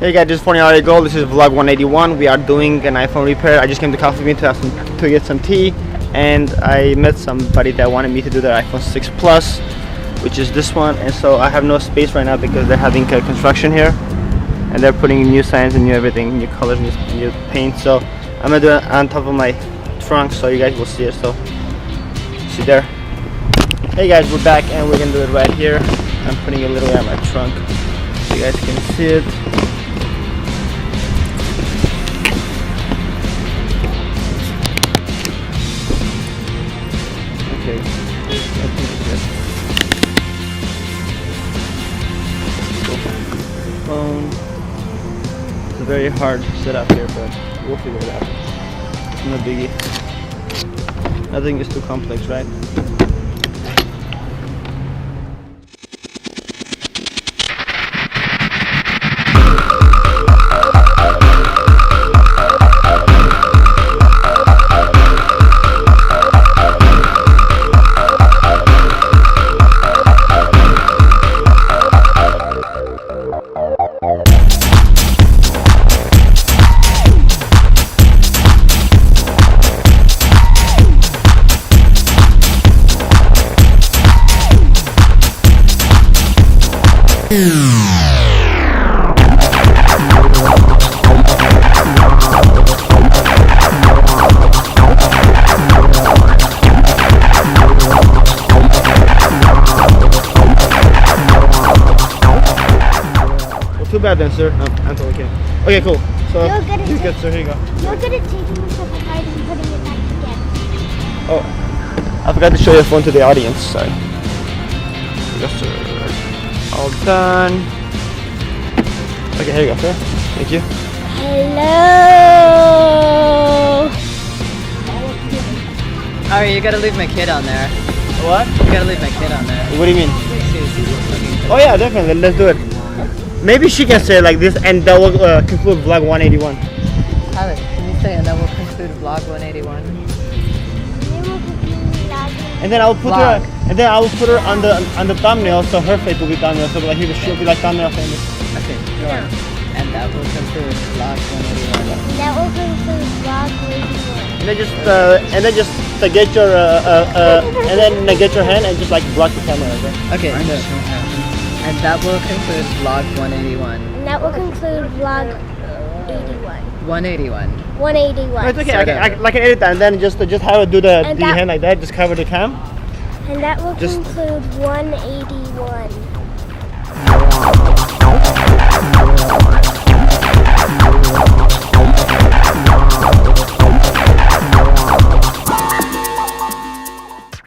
Hey guys, this is Phon-Er Gold. This is vlog 181. We are doing an iPhone repair. I just came to Coffee Bean to get some tea, and I met somebody that wanted me to do their iPhone 6 Plus, which is this one. And so I have no space right now because they're having construction here, and they're putting in new signs and new everything, new colors, new paint. So I'm gonna do it on top of my trunk, so you guys will see it. So see there. Hey guys, we're back, and we're gonna do it right here. I'm putting it literally on my trunk, so you guys can see it. Okay. Phone. It's a very hard setup here, but we'll figure it out. It's no biggie. Nothing is too complex, right? Too bad then, sir. I'm okay. Okay, cool. So he's good, sir. Here you go. You're good at taking the stuff apart and putting it back together. Oh, I forgot to show your phone to the audience. Sorry. Yes, sir. All done. Okay, here you go, sir. Thank you. Hello. Alright, you gotta leave my kid on there. What? You gotta leave my kid on there. What do you mean? Seriously. Oh yeah, definitely. Let's do it. Maybe she can say like this, and that will conclude vlog 181. Tyler, can you say, and that will conclude vlog 181? And then I will put her, on the thumbnail, so her face will be thumbnail, so like she'll be like thumbnail famous. Okay, go on. And that will conclude vlog 181. That will conclude vlog 181. And then just get your and then get your hand and just like block the camera. Okay. Okay, so, and that will conclude vlog 181. And that will conclude vlog 81. 181. 181. No, it's okay. I can edit that, and then just have her do the hand like that. Just cover the cam. And that will conclude 181.